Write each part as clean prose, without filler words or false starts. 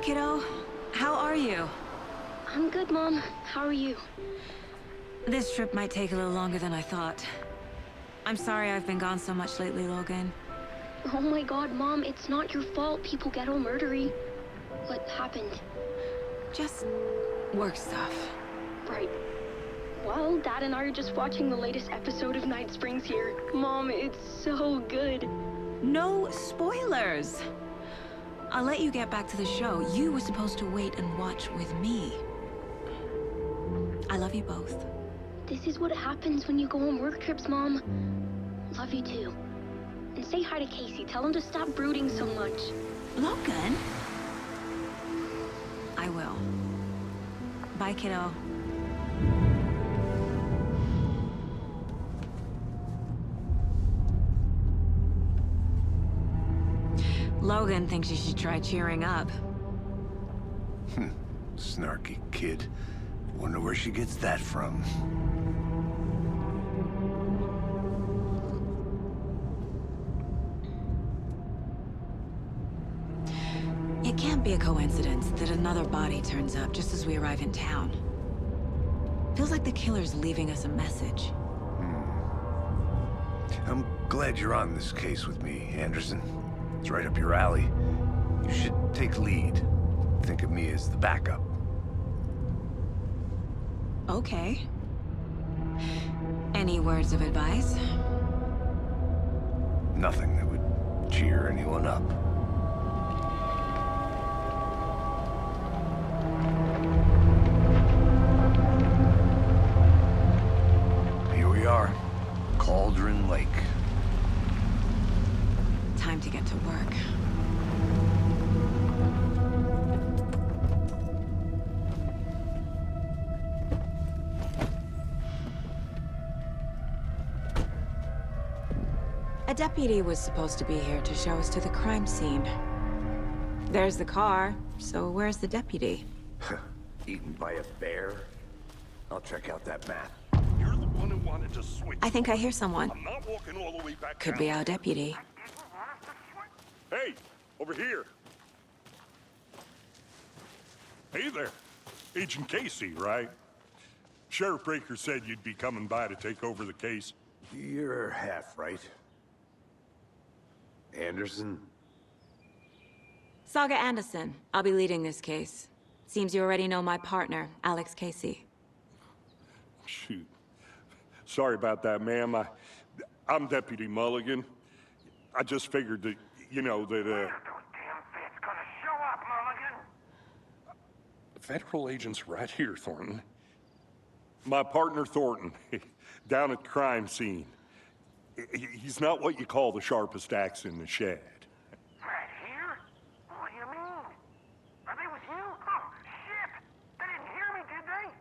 kiddo. How are you? I'm good, Mom. How are you? This trip might take a little longer than I thought. I'm sorry I've been gone so much lately, Logan. Oh my god, Mom, it's not your fault people get all murdery. What happened? Just work stuff. Right. Well, Dad and I are just watching the latest episode of Night Springs here. Mom, it's so good. No spoilers! I'll let you get back to the show. You were supposed to wait and watch with me. I love you both. This is what happens when you go on work trips, Mom. Love you too. And say hi to Casey. Tell him to stop brooding so much. Logan? I will. Bye, kiddo. Logan thinks you should try cheering up. Snarky kid. Wonder where she gets that from. It can't be a coincidence that another body turns up just as we arrive in town. Feels like the killer's leaving us a message. I'm glad you're on this case with me, Anderson. It's right up your alley. You should take lead. Think of me as the backup. Okay. Any words of advice? Nothing that would cheer anyone up. Here we are. Cauldron Lake. Time to get to work. A deputy was supposed to be here to show us to the crime scene. There's the car, so where's the deputy? Eaten by a bear? I'll check out that map. You're the one who wanted to switch. I think I hear someone. I'm not walking all the way back Could down. be our deputy. Hey, over here. Hey there. Agent Casey, right? Sheriff Breaker said you'd be coming by to take over the case. You're half right. Anderson? Saga Anderson. I'll be leading this case. Seems you already know my partner, Alex Casey. Shoot. Sorry about that, ma'am. I'm Deputy Mulligan. I just figured that, you know, that, Where's those damn feds gonna show up, Mulligan? Federal agent's right here, Thornton. My partner, Thornton, down at the crime scene. He's not what you call the sharpest axe in the shed. Right here? What do you mean? Are they with you? Oh, shit! They didn't hear me, did they?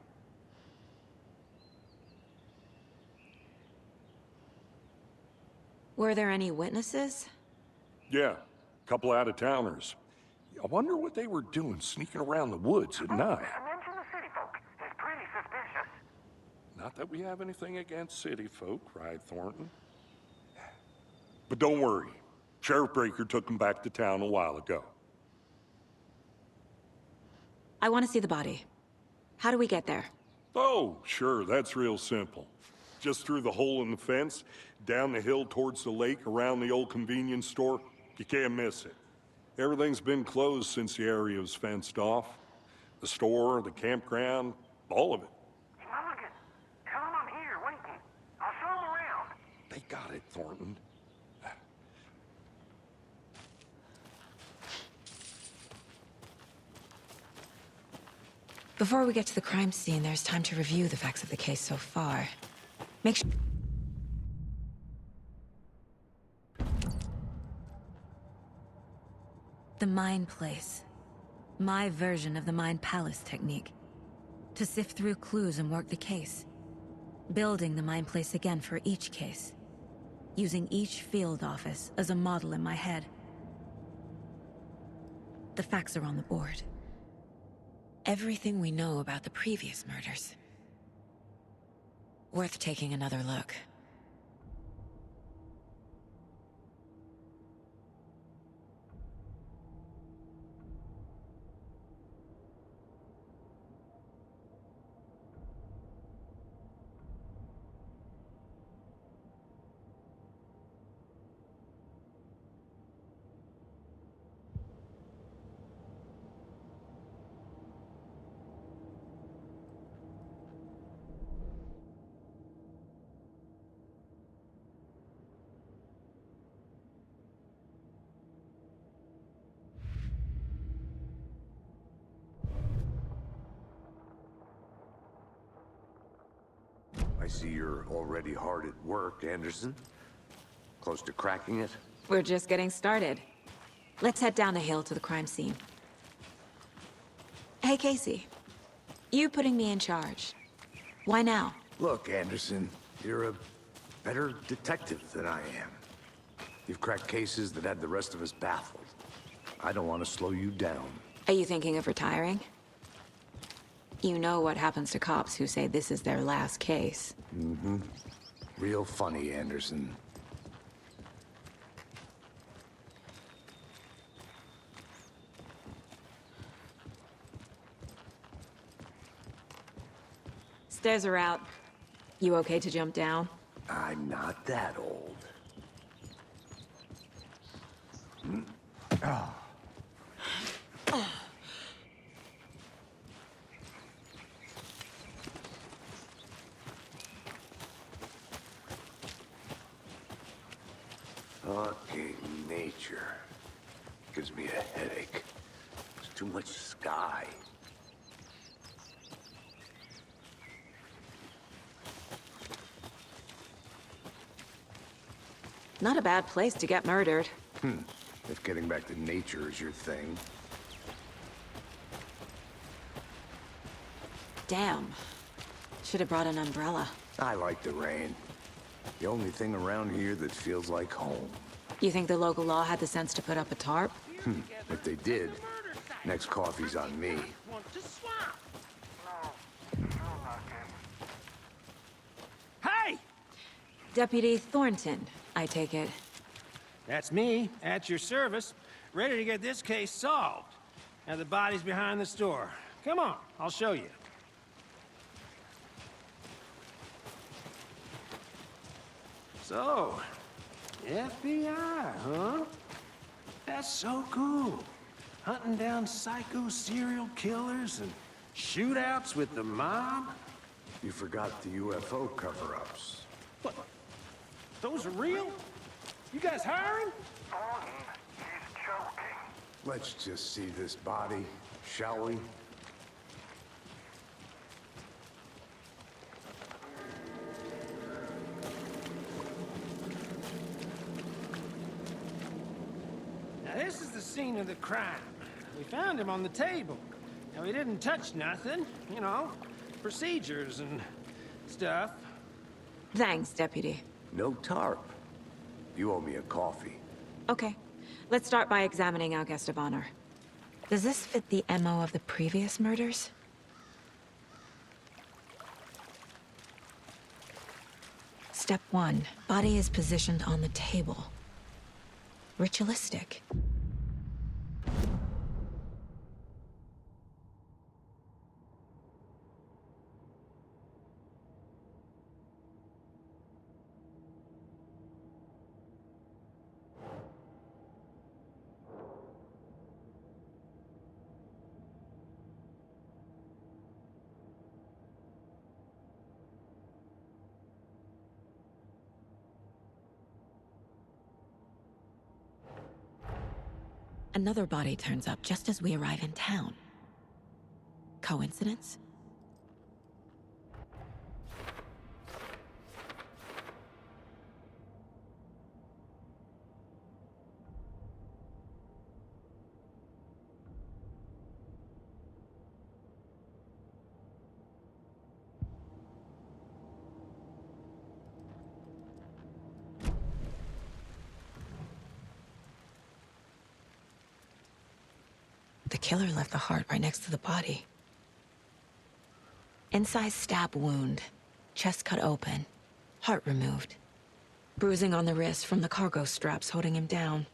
Were there any witnesses? Yeah, a couple out-of-towners. I wonder what they were doing sneaking around the woods at night. Mention the city folk. It's pretty suspicious. Not that we have anything against city folk, right, Thornton? But don't worry. Sheriff Breaker took them back to town a while ago. I want to see the body. How do we get there? Oh, sure, that's real simple. Just through the hole in the fence, down the hill towards the lake, around the old convenience store. You can't miss it. Everything's been closed since the area was fenced off. The store, the campground, all of it. Hey, Mulligan, tell them I'm here waiting. I'll show them around. They got it, Thornton. Before we get to the crime scene, there's time to review the facts of the case so far. Make sure... The Mind Place. My version of the Mind Palace technique. To sift through clues and work the case. Building the Mind Place again for each case. Using each field office as a model in my head. The facts are on the board. Everything we know about the previous murders. Worth taking another look. I see you're already hard at work, Anderson. Close to cracking it? We're just getting started. Let's head down the hill to the crime scene. Hey, Casey. You putting me in charge. Why now? Look, Anderson, you're a better detective than I am. You've cracked cases that had the rest of us baffled. I don't want to slow you down. Are you thinking of retiring? You know what happens to cops who say this is their last case. Mm-hmm. Real funny, Anderson. Stairs are out. You okay to jump down? I'm not that old. Okay, nature. Gives me a headache. There's too much sky. Not a bad place to get murdered. If getting back to nature is your thing. Damn. Should have brought an umbrella. I like the rain. The only thing around here that feels like home. You think the local law had the sense to put up a tarp? If they did, next coffee's on me. Hey! Deputy Thornton, I take it. That's me, at your service, ready to get this case solved. Now the body's behind the store. Come on, I'll show you. So, FBI, huh? That's so cool. Hunting down psycho serial killers and shootouts with the mob. You forgot the UFO cover-ups. What? Those are real? You guys hiring? Thornton, he's joking. Let's just see this body, shall we? Now this is the scene of the crime. We found him on the table. Now he didn't touch nothing, you know, procedures and stuff. Thanks, Deputy. No tarp. You owe me a coffee. Okay. Let's start by examining our guest of honor. Does this fit the MO of the previous murders? Step 1. Body is positioned on the table. Ritualistic. Another body turns up just as we arrive in town. Coincidence? The killer left the heart right next to the body. Incised stab wound. Chest cut open. Heart removed. Bruising on the wrist from the cargo straps holding him down.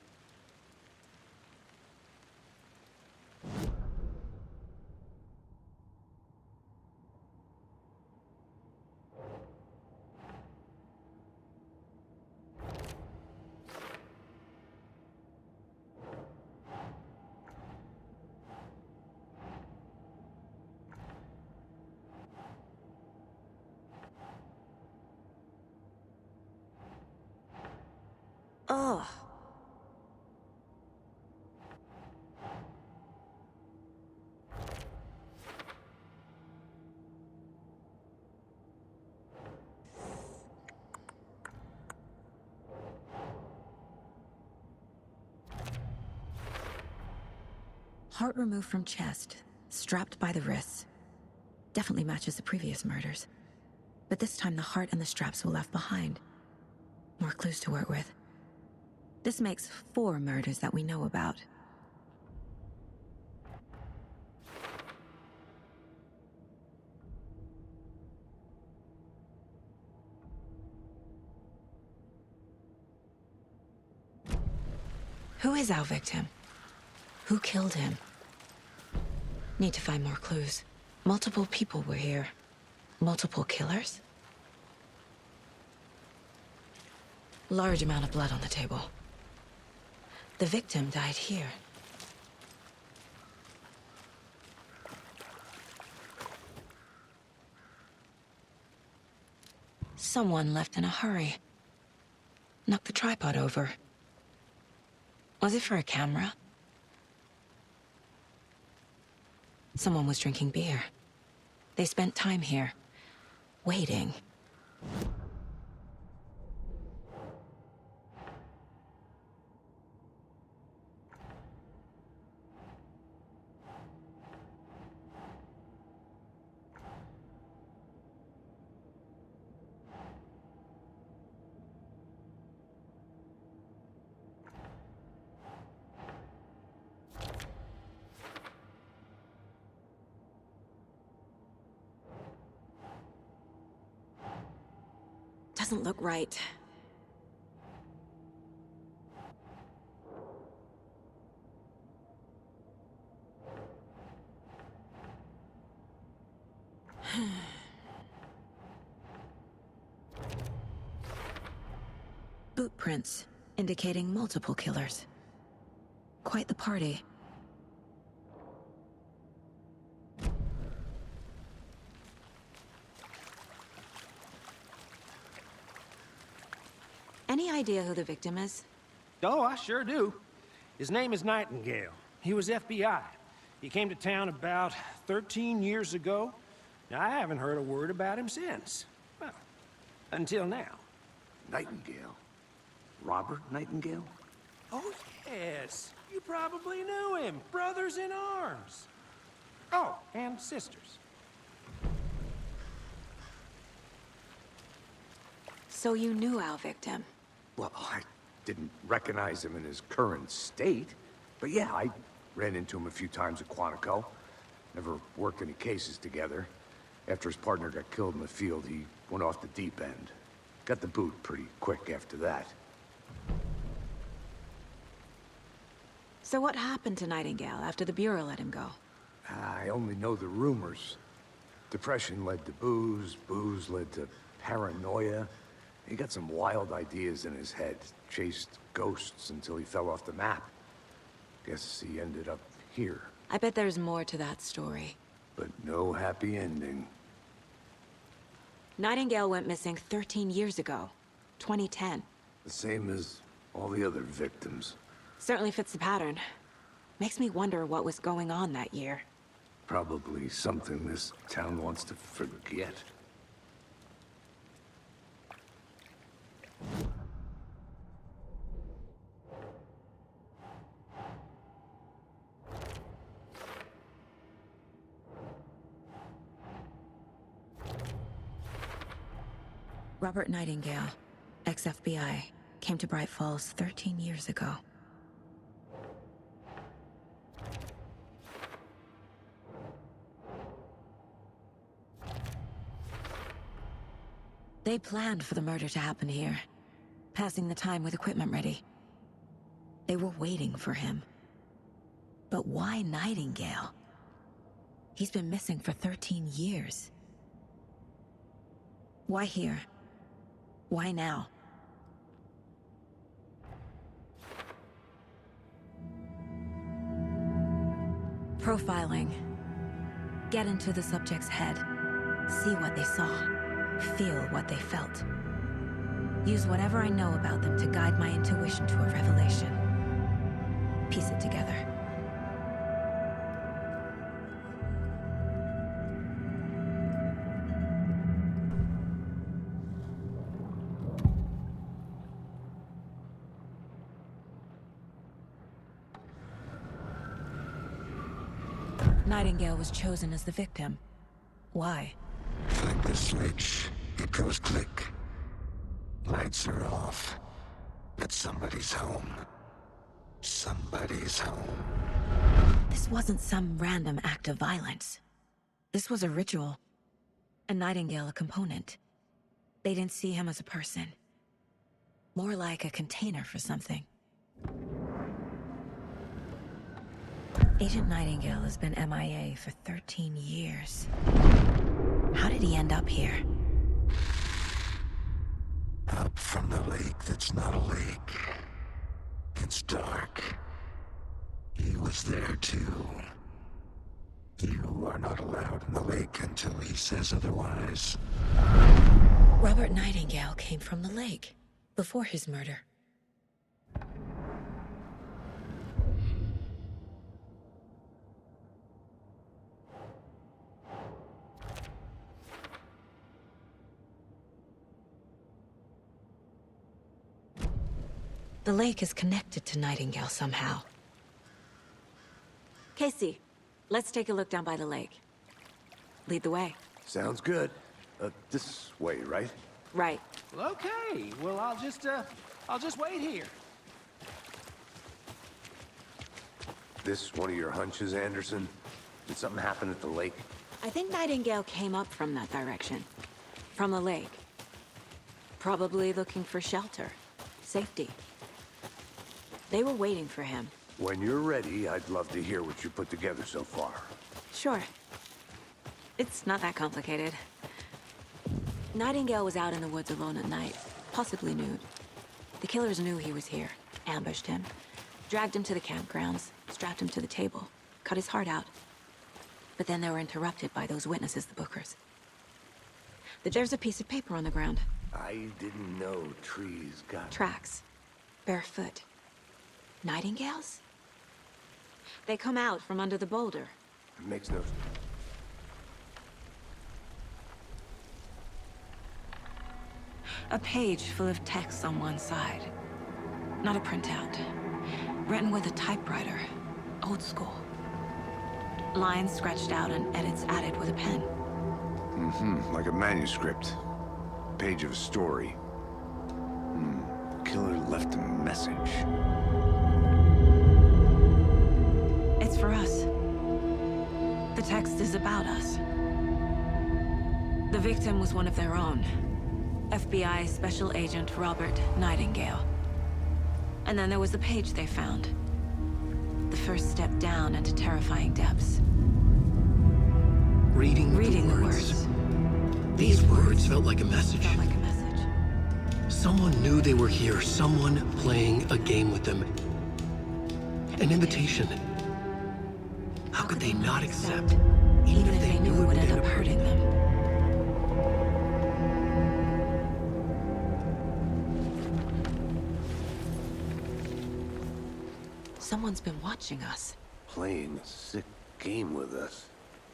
Ugh. Heart removed from chest, strapped by the wrists. Definitely matches the previous murders. But this time the heart and the straps were left behind. More clues to work with. This makes 4 murders that we know about. Who is our victim? Who killed him? Need to find more clues. Multiple people were here. Multiple killers? Large amount of blood on the table. The victim died here. Someone left in a hurry. Knocked the tripod over. Was it for a camera? Someone was drinking beer. They spent time here, waiting. Doesn't look right. Boot prints, indicating multiple killers. Quite the party. Any idea who the victim is? Oh, I sure do. His name is Nightingale. He was FBI. He came to town about 13 years ago. Now, I haven't heard a word about him since. Well, until now. Nightingale? Robert Nightingale? Oh, yes. You probably knew him. Brothers in arms. Oh, and sisters. So you knew our victim? Well, I didn't recognize him in his current state. But yeah, I ran into him a few times at Quantico. Never worked any cases together. After his partner got killed in the field, he went off the deep end. Got the boot pretty quick after that. So what happened to Nightingale after the Bureau let him go? I only know the rumors. Depression led to booze, booze led to paranoia. He got some wild ideas in his head, chased ghosts until he fell off the map. Guess he ended up here, I bet there's more to that story. but no happy ending. Nightingale went missing 13 years ago. 2010. The same as all the other victims. Certainly fits the pattern. Makes me wonder what was going on that year. Probably something this town wants to forget. Robert Nightingale, ex-FBI, came to Bright Falls 13 years ago. They planned for the murder to happen here, passing the time with equipment ready. They were waiting for him. But why Nightingale? He's been missing for 13 years. Why here? Why now? Profiling. Get into the subject's head. See what they saw. Feel what they felt. Use whatever I know about them to guide my intuition to a revelation. Piece it together. Nightingale was chosen as the victim. Why? Flick the switch, it goes click. Lights are off. But somebody's home. Somebody's home. This wasn't some random act of violence. This was a ritual. And Nightingale a component. They didn't see him as a person. More like a container for something. Agent Nightingale has been MIA for 13 years. How did he end up here? Up from the lake that's not a lake. It's dark. He was there too. You are not allowed in the lake until he says otherwise. Robert Nightingale came from the lake, before his murder. The lake is connected to Nightingale somehow. Casey, let's take a look down by the lake. Lead the way. Sounds good. This way, right? Right. Well, okay. Well, I'll just wait here. This one of your hunches, Anderson? Did something happen at the lake? I think Nightingale came up from that direction. From the lake. Probably looking for shelter. Safety. They were waiting for him. When you're ready, I'd love to hear what you put together so far. Sure. It's not that complicated. Nightingale was out in the woods alone at night, possibly nude. The killers knew he was here, ambushed him, dragged him to the campgrounds, strapped him to the table, cut his heart out. But then they were interrupted by those witnesses, the Bookers. There's a piece of paper on the ground. I didn't know trees got... Tracks. Barefoot. Nightingales? They come out from under the boulder. It makes no... A page full of text on one side. Not a printout. Written with a typewriter. Old school. Lines scratched out and edits added with a pen. Like a manuscript. Page of a story. Killer left a message. It's for us. The text is about us. The victim was one of their own. FBI Special Agent Robert Nightingale. And then there was the page they found. The first step down into terrifying depths. Reading the words. These words felt like a message. Felt like a message. Someone knew they were here, someone playing a game with them. An invitation. How could they not accept, even if they knew it would end up hurting them? Someone's been watching us. Playing a sick game with us.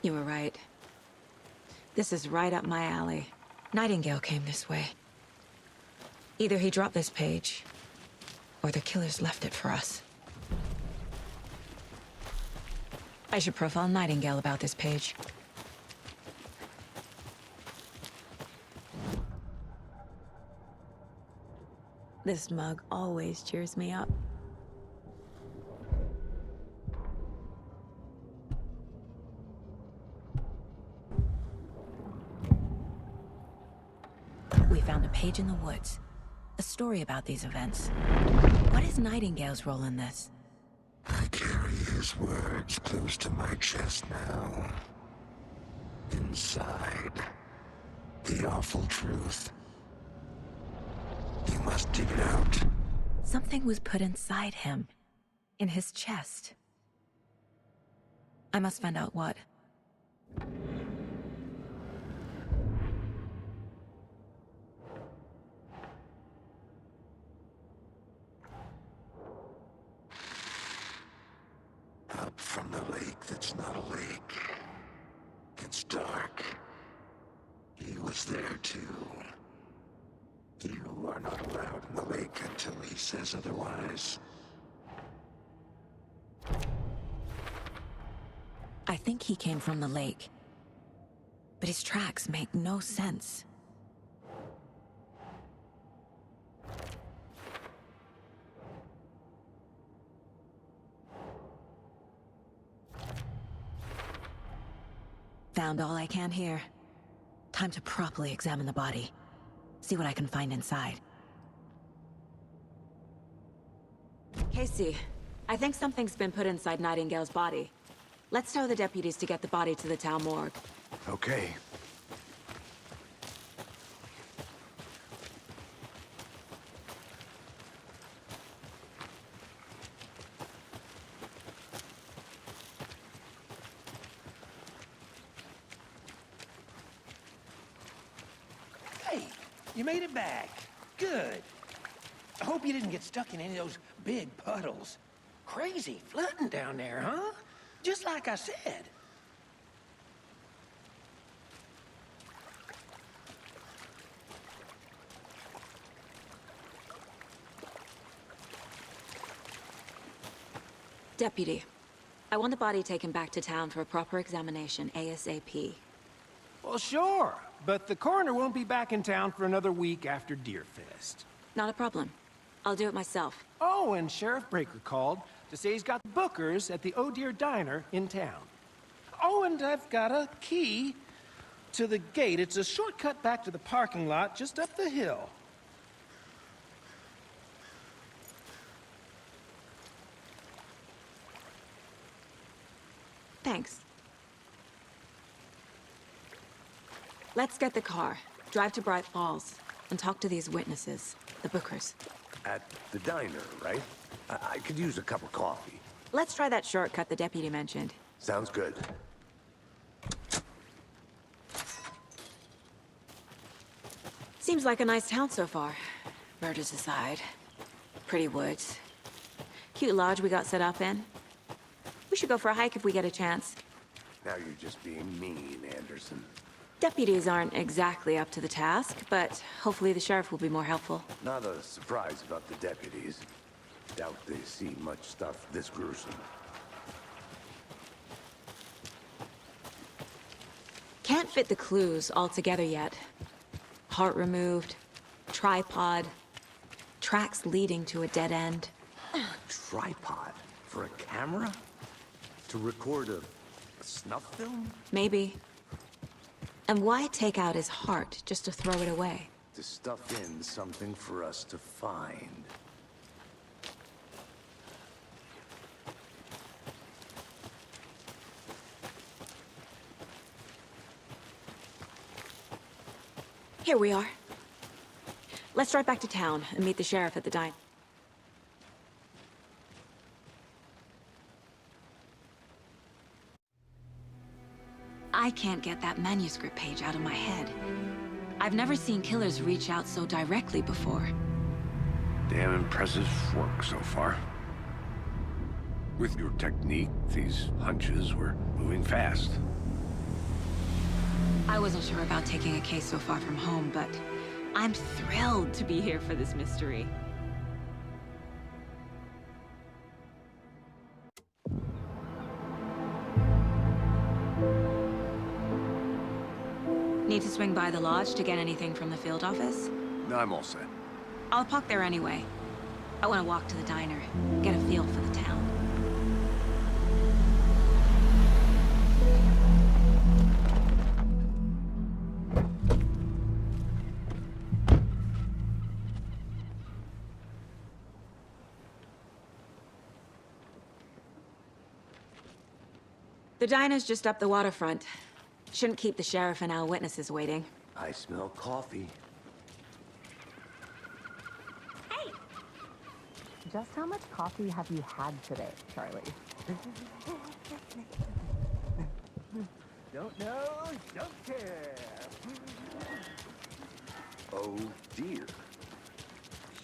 You were right. This is right up my alley. Nightingale came this way. Either he dropped this page, or the killers left it for us. I should profile Nightingale about this page. This mug always cheers me up. We found a page in the woods. A story about these events. What is Nightingale's role in this? I carry his words close to my chest now. Inside, the awful truth. You must dig it out. Something was put inside him. In his chest. I must find out what. Up from the lake that's not a lake. It's dark. He was there too. You are not allowed in the lake until he says otherwise. I I think he came from the lake. But his tracks make no sense. Found all I can here. Time to properly examine the body. See what I can find inside. Casey, I think something's been put inside Nightingale's body. Let's tell the deputies to get the body to the town morgue. Okay. Hey, you made it back. Good. I hope you didn't get stuck in any of those big puddles. Crazy flooding down there, huh? Just like I said. Deputy, I want the body taken back to town for a proper examination ASAP. Well, sure. But the coroner won't be back in town for another week after Deerfest. Not a problem. I'll do it myself. Oh, and Sheriff Breaker called to say he's got bookers at the Oh Deer Diner in town. Oh, and I've got a key to the gate. It's a shortcut back to the parking lot just up the hill. Thanks. Let's get the car, drive to Bright Falls, and talk to these witnesses, the bookers. At the diner, right? I could use a cup of coffee. Let's try that shortcut the deputy mentioned. Sounds good. Seems like a nice town so far. Murders aside. Pretty woods. Cute lodge we got set up in. We should go for a hike if we get a chance. Now you're just being mean, Anderson. Deputies aren't exactly up to the task, but hopefully the sheriff will be more helpful. Not a surprise about the deputies. Doubt they see much stuff this gruesome. Can't fit the clues all together yet. Heart removed, tripod, tracks leading to a dead end. Tripod? For a camera? To record a snuff film? Maybe. And why take out his heart just to throw it away? To stuff in something for us to find. Here we are. Let's drive back to town and meet the sheriff at the diner. I can't get that manuscript page out of my head. I've never seen killers reach out so directly before. Damn impressive work so far. With your technique, these hunches were moving fast. I wasn't sure about taking a case so far from home, but I'm thrilled to be here for this mystery. Need to swing by the lodge to get anything from the field office? No, I'm all set. I'll park there anyway. I want to walk to the diner, get a feel for the town. The diner's just up the waterfront. Shouldn't keep the sheriff and our witnesses waiting. I smell coffee. Hey! Just how much coffee have you had today, Charlie? Don't know, don't care. Oh dear.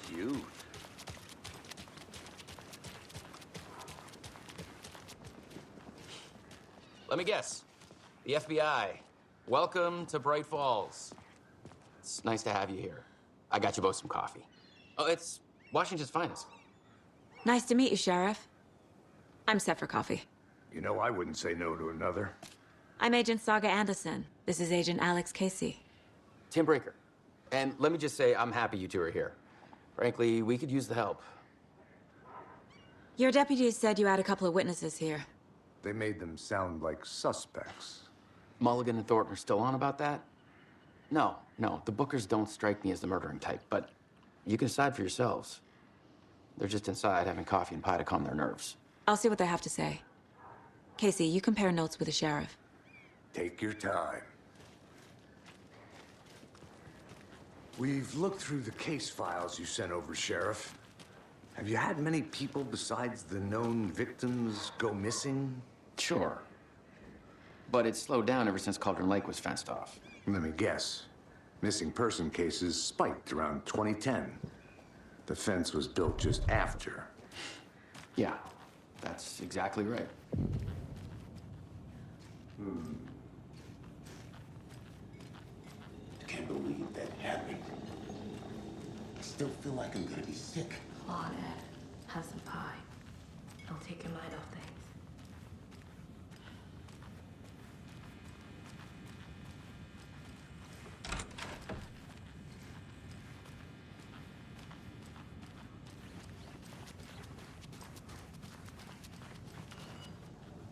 Cute. Let me guess. The FBI. Welcome to Bright Falls. It's nice to have you here. I got you both some coffee. Oh, it's Washington's finest. Nice to meet you, Sheriff. I'm set for coffee. You know, I wouldn't say no to another. I'm Agent Saga Anderson. This is Agent Alex Casey. Tim Breaker. And let me just say, I'm happy you two are here. Frankly, we could use the help. Your deputies said you had a couple of witnesses here. They made them sound like suspects. Mulligan and Thornton are still on about that? No, the Bookers don't strike me as the murdering type, but you can decide for yourselves. They're just inside having coffee and pie to calm their nerves. I'll see what they have to say. Casey, you compare notes with the sheriff. Take your time. We've looked through the case files you sent over, Sheriff. Have you had many people besides the known victims go missing? Sure. But it's slowed down ever since Cauldron Lake was fenced off. Let me guess. Missing person cases spiked around 2010. The fence was built just after. Yeah, that's exactly right. I can't believe that happened. I still feel like I'm gonna be sick. Come on, Ed. Have some pie. It'll take your mind off things.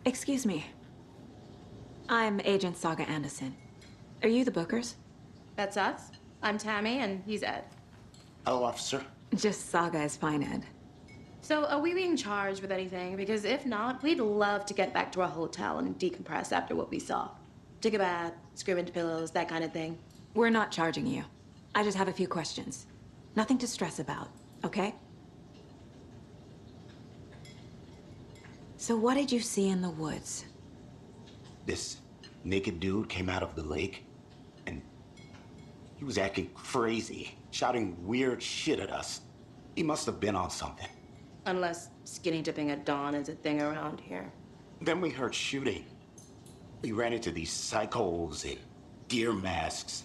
Excuse me. I'm Agent Saga Anderson. Are you the Bookers? That's us. I'm Tammy, and he's Ed. Hello, officer. Just Saga is fine, Ed. So, are we being charged with anything? Because if not, we'd love to get back to our hotel and decompress after what we saw. Take a bath, scream into pillows, that kind of thing. We're not charging you. I just have a few questions. Nothing to stress about, okay? So what did you see in the woods? This naked dude came out of the lake, and he was acting crazy, shouting weird shit at us. He must have been on something. Unless skinny dipping at dawn is a thing around here. Then we heard shooting. We ran into these psychos in deer masks.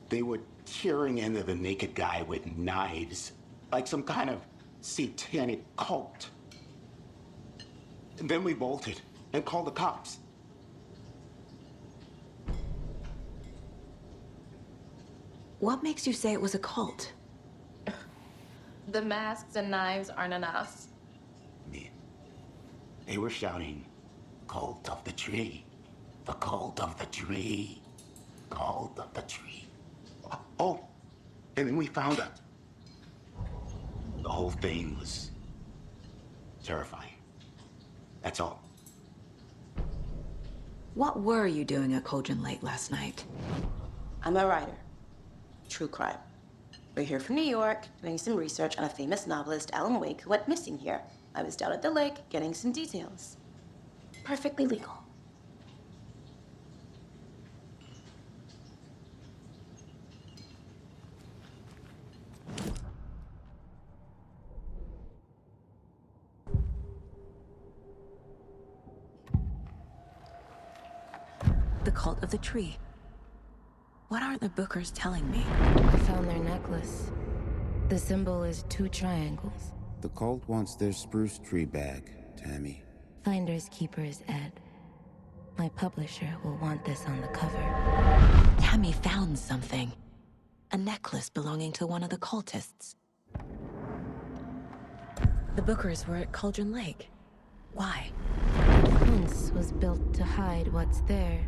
They were tearing into the naked guy with knives, like some kind of satanic cult. And then we bolted and called the cops. What makes you say it was a cult? The masks and knives aren't enough. They were shouting, "Cult of the tree, the cult of the tree, cult of the tree." Oh, and then we found out. The whole thing was terrifying. That's all. What were you doing at Cauldron Lake last night? I'm a writer. True crime. We're here from New York, doing some research on a famous novelist, Alan Wake, who went missing here. I was down at the lake, getting some details. Perfectly legal. The cult of the tree. What aren't the Bookers telling me? I found their necklace. The symbol is 2 triangles. The cult wants their spruce tree back, Tammy. Finders keepers, Ed. My publisher will want this on the cover. Tammy found something. A necklace belonging to one of the cultists. The Bookers were at Cauldron Lake. Why? The fence was built to hide what's there.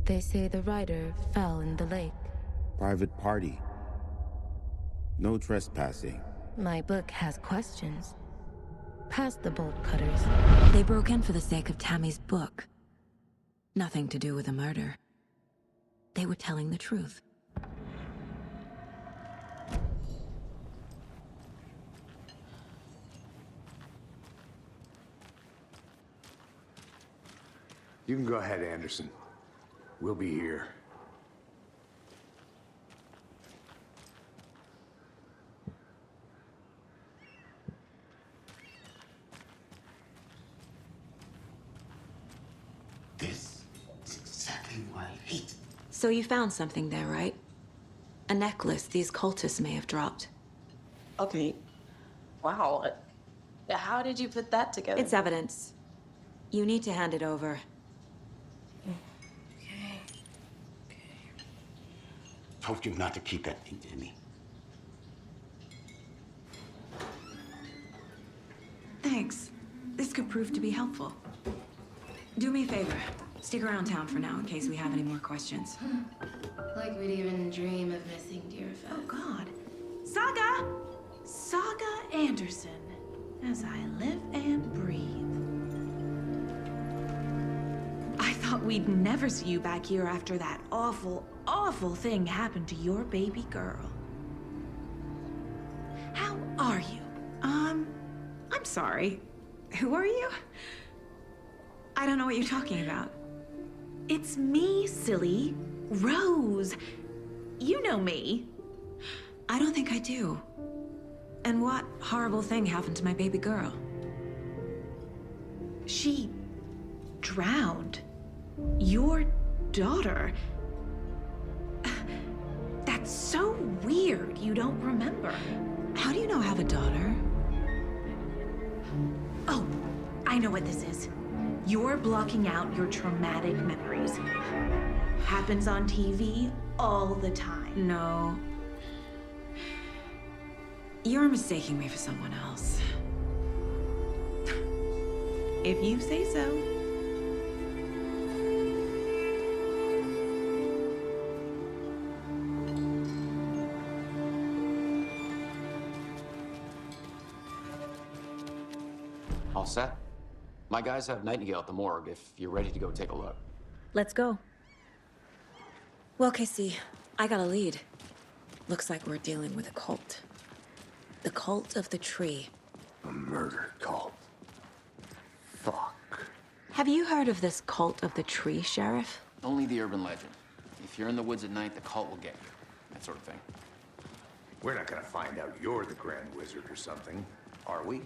They say the writer fell in the lake. Private party. No trespassing. My book has questions. Past the bolt cutters. They broke in for the sake of Tammy's book. Nothing to do with the murder. They were telling the truth. You can go ahead, Anderson. We'll be here. This is exactly what I hate. So you found something there, right? A necklace these cultists may have dropped. Okay. Wow. How did you put that together? It's evidence. You need to hand it over. Told you not to keep that thing, Tammy. Thanks. This could prove to be helpful. Do me a favor. Stick around town for now in case we have any more questions. Like we'd even dream of missing Deerfest. Oh, God. Saga! Saga Anderson. As I live and breathe. I thought we'd never see you back here after that awful, awful thing happened to your baby girl. How are you? I'm sorry. Who are you? I don't know what you're talking about. It's me, silly. Rose. You know me. I don't think I do. And what horrible thing happened to my baby girl? She drowned. Your daughter. That's so weird you don't remember. How do you know I have a daughter? Oh, I know what this is. You're blocking out your traumatic memories. Happens on TV all the time. No. You're mistaking me for someone else. If you say so. All set? My guys have Nightingale at the morgue if you're ready to go take a look. Let's go. Well, Casey, I got a lead. Looks like we're dealing with a cult. The Cult of the Tree. A murder cult. Fuck. Have you heard of this Cult of the Tree, Sheriff? Only the urban legend. If you're in the woods at night, the cult will get you. That sort of thing. We're not gonna find out you're the Grand Wizard or something, are we?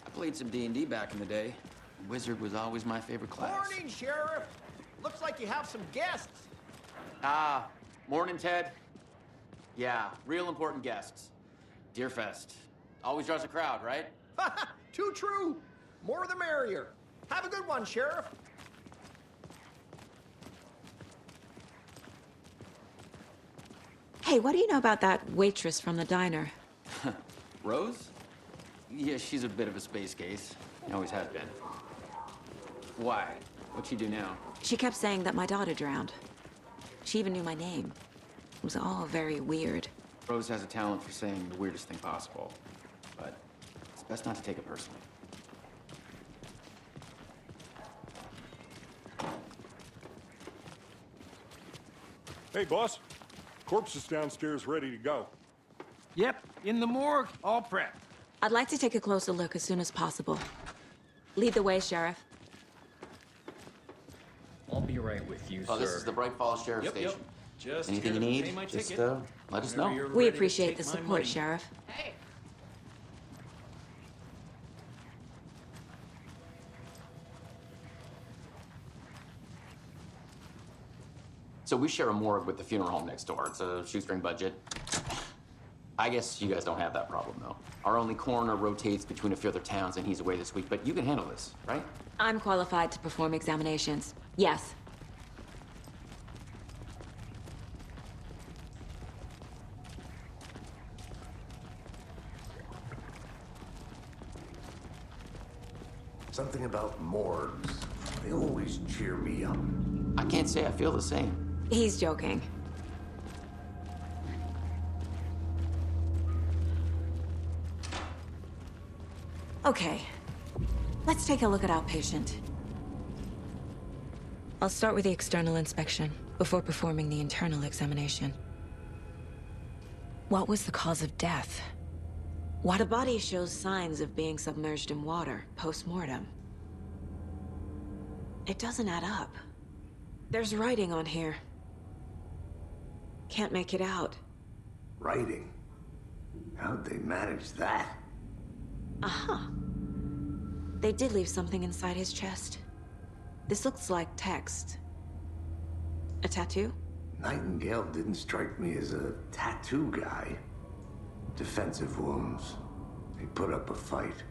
I played some D&D back in the day. Wizard was always my favorite class. Morning, Sheriff. Looks like you have some guests. Ah, morning, Ted. Yeah, real important guests. Deerfest. Always draws a crowd, right? Too true. More the merrier. Have a good one, Sheriff. Hey, what do you know about that waitress from the diner? Rose? Yeah, she's a bit of a space case. Always has been. Why? What'd she do now? She kept saying that my daughter drowned. She even knew my name. It was all very weird. Rose has a talent for saying the weirdest thing possible. But it's best not to take it personally. Hey, boss. Corpse is downstairs ready to go. Yep, in the morgue, all prepped. I'd like to take a closer look as soon as possible. Lead the way, Sheriff. I'll be right with you, Oh, sir. this is the Bright Falls Sheriff Yep, Station. Just Anything you here to need, pay my just ticket. let us Whenever know. you're We ready to appreciate take the my support, money. Sheriff. Hey, So we share a morgue with the funeral home next door. It's a shoestring budget. I guess you guys don't have that problem, though. Our only coroner rotates between a few other towns, and he's away this week, but you can handle this, right? I'm qualified to perform examinations. Yes. Something about morgues. They always cheer me up. I can't say I feel the same. He's joking. Okay. Let's take a look at outpatient. I'll start with the external inspection before performing the internal examination. What was the cause of death? Why the body shows signs of being submerged in water post-mortem? It doesn't add up. There's writing on here. Can't make it out. Writing? How'd they manage that? Uh-huh. They did leave something inside his chest. This looks like text. A tattoo? Nightingale didn't strike me as a tattoo guy. Defensive wounds. He put up a fight.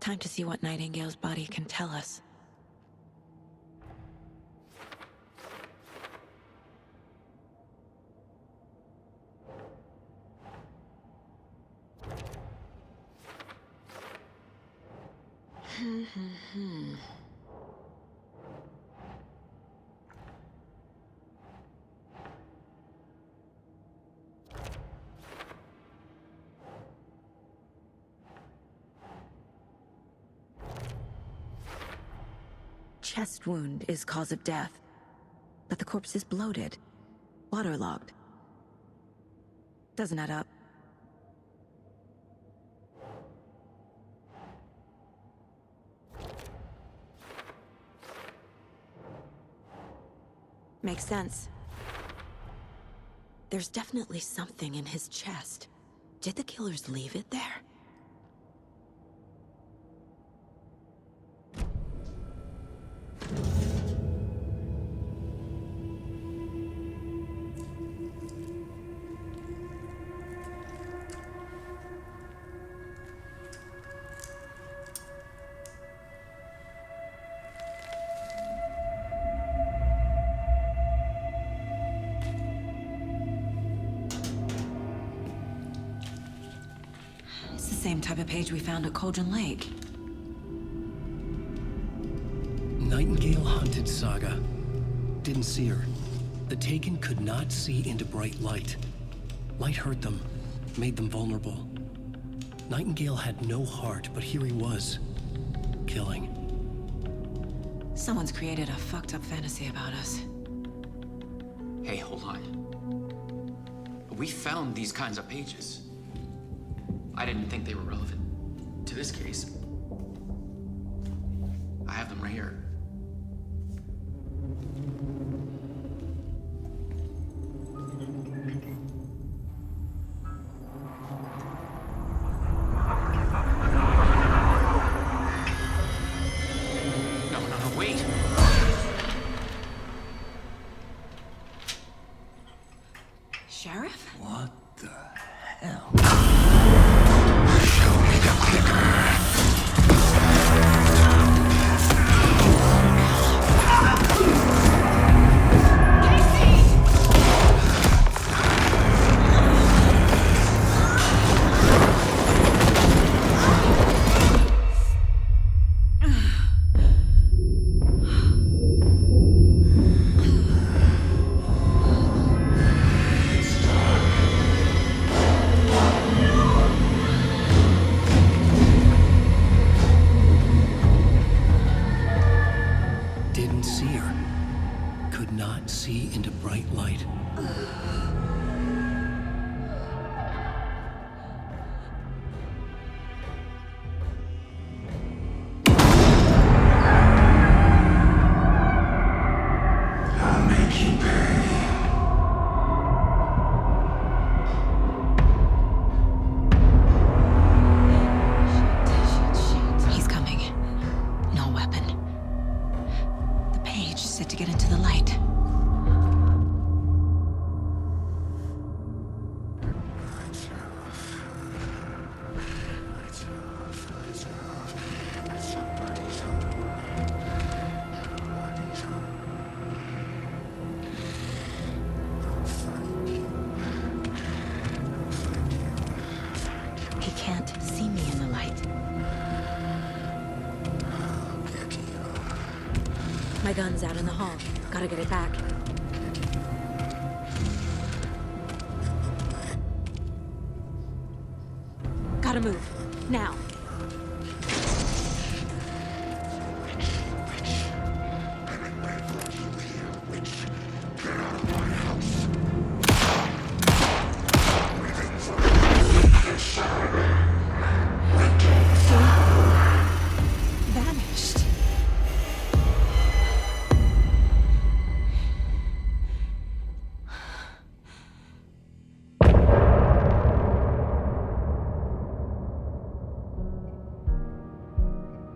Time to see what Nightingale's body can tell us. Chest wound is cause of death, but the corpse is bloated, waterlogged. Doesn't add up. Makes sense. There's definitely something in his chest. Did the killers leave it there? It's the same type of page we found at Cauldron Lake. Nightingale hunted Saga. Didn't see her. The Taken could not see into bright light. Light hurt them, made them vulnerable. Nightingale had no heart, but here he was, killing. Someone's created a fucked up fantasy about us. Hey, hold on. We found these kinds of pages. I didn't think they were relevant to this case. I have them right here. No, wait! Sheriff? What the hell? Didn't see her. Could not see into bright light. I'll make you pay. He's coming. No weapon. The page set to get into the light. He can't see me in the light. My gun's out in the hall. Gotta get it back. Gotta move. Now.